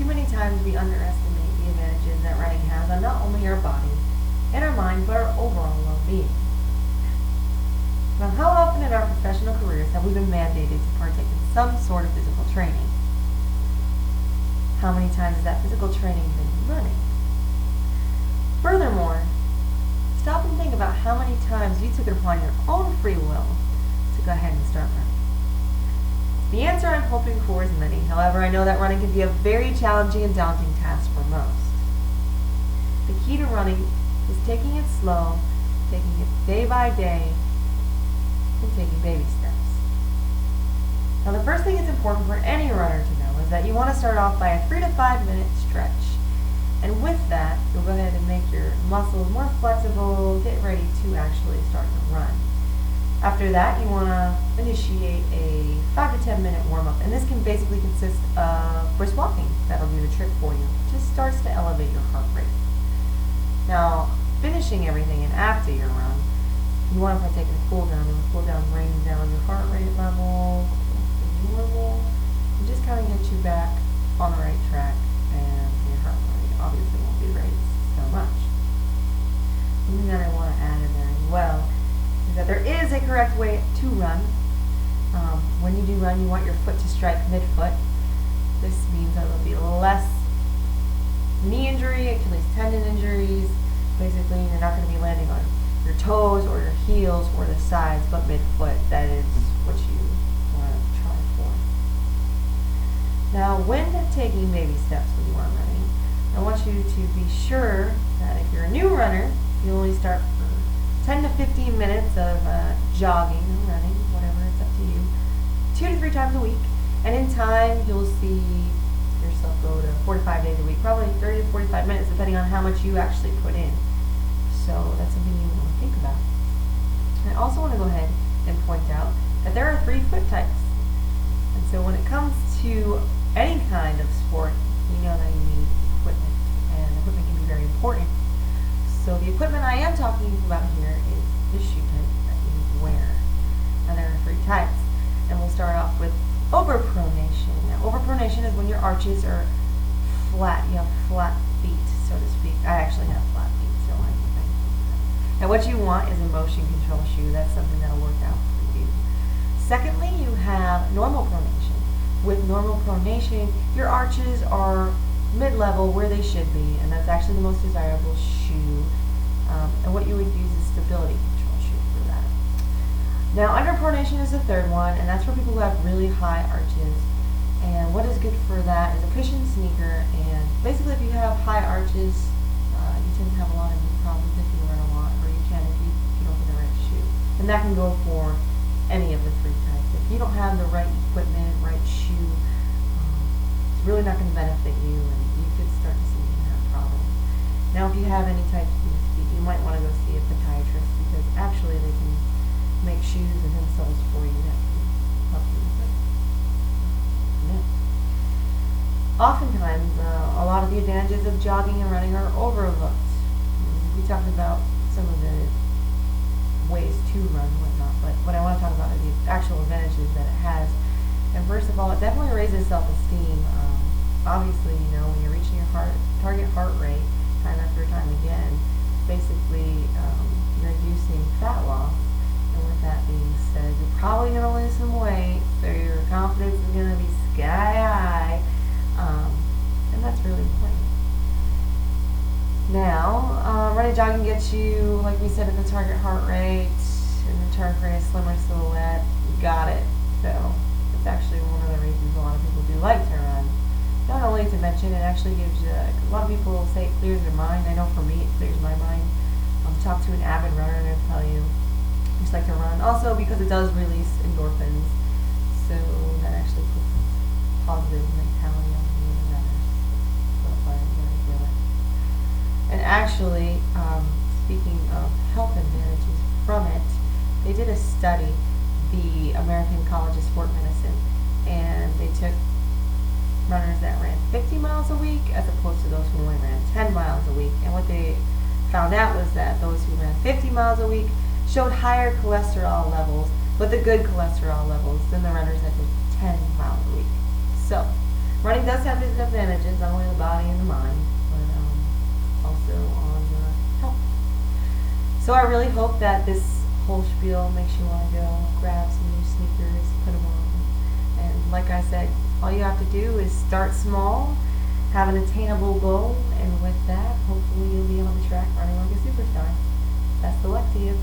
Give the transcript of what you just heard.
too many times we underestimate the advantages that running has on not only our body and our mind, but our overall well-being. Now, how often in our professional careers have we been mandated to partake in some sort of physical training? How many times has that physical training been running? Furthermore, stop and think about how many times you took it upon your own free will to go ahead and start running. The answer I'm hoping for is many. However, I know that running can be a very challenging and daunting task for most. The key to running is taking it slow, taking it day by day, and taking baby steps. Now, the first thing that's important for any runner to know is that you want to start off by a 3 to 5 minute stretch. And with that, you'll go ahead and make your muscles more flexible, get ready to actually start to run. After that, you want to initiate a 5 to 10 minute warm-up, and this can basically consist of brisk walking. That'll do the trick for you. It just starts to elevate your heart rate. Now, finishing everything and after your run, you want to partake in a cool down, and the cool down brings down your heart rate level to normal, and just kind of get you back on the right track, and your heart rate obviously won't be raised so much. Something that I want to add in there as well is that there is a correct way to run. When you do run, you want your foot to strike midfoot. This means that there'll be less knee injury, Achilles tendon injuries. Basically, you're not going to be landing on your toes or your heels or the sides, but midfoot. That is what you want to try for. Now, when taking baby steps when you are running, I want you to be sure that if you're a new runner, you only start for 10 to 15 minutes of jogging or running, whatever, it's up to you, 2 to 3 times a week. And in time, you'll see yourself go to 4 to 5 days a week, probably 30 to 45 minutes, depending on how much you actually put in. So that's something you want to think about. And I also want to go ahead and point out that there are 3 foot types. And so when it comes to any kind of sport, you know that you need equipment, and equipment can be very important. So the equipment I am talking about here is the shoe type that you need to wear. And there are 3 types. And we'll start off with overpronation. Now, overpronation is when your arches are flat. You have flat feet, so to speak. I actually have flat feet, so I can do that. Now, what you want is a motion control shoe. That's something that'll work out for you. Secondly, you have normal pronation. With normal pronation, your arches are mid-level where they should be, and that's actually the most desirable shoe. And what you would use is stability control shoe for that. Now, underpronation is the third one, and that's for people who have really high arches. And what is good for that is a cushioned sneaker. And basically, if you have high arches, you tend to have a lot of knee problems if you run a lot, or you can if you don't get the right shoe. And that can go for any of the 3 types. If you don't have the right equipment, right shoe, it's really not going to benefit you, and you could start to see you can have problems. Now, if you have any types of feet, you might want to go see a podiatrist, because actually they can make shoes and insoles for you that can help you with it. Yeah. Oftentimes, a lot of the advantages of jogging and running are overlooked. We talked about some of the ways to run and whatnot, but what I want to talk about are the actual advantages that it has. And first of all, it definitely raises self-esteem. Obviously, you know, when you're reaching your target heart rate time after time again, basically you're inducing fat loss. And with that being said, you're probably going to lose some weight, so your confidence is going to be sky high, and that's really important. Now, running jogging gets you, like we said, at the target heart rate. In return for a slimmer silhouette, you got it. So it's actually one of the reasons a lot of people do like to run. Not only to mention, it actually gives you, a lot of people say it clears their mind. I know for me, it clears my mind. Talk to an avid runner and they'll tell you, I just like to run. Also because it does release endorphins, so that actually puts positive mentality on the runners. So that's why I'm going to do it. And actually, speaking of health advantages from it, they did a study, the American College of Sport Medicine, and they took runners that ran 50 miles a week as opposed to those who only ran 10 miles a week. And what they found out was that those who ran 50 miles a week showed higher cholesterol levels, but the good cholesterol levels, than the runners that did 10 miles a week. So, running does have its advantages, not only the body and the mind, but also on health. So I really hope that this whole spiel makes you want to go grab some new sneakers, put them on. And like I said, all you have to do is start small, have an attainable goal, and with that, hopefully you'll be on the track running like a superstar. Best of luck to you.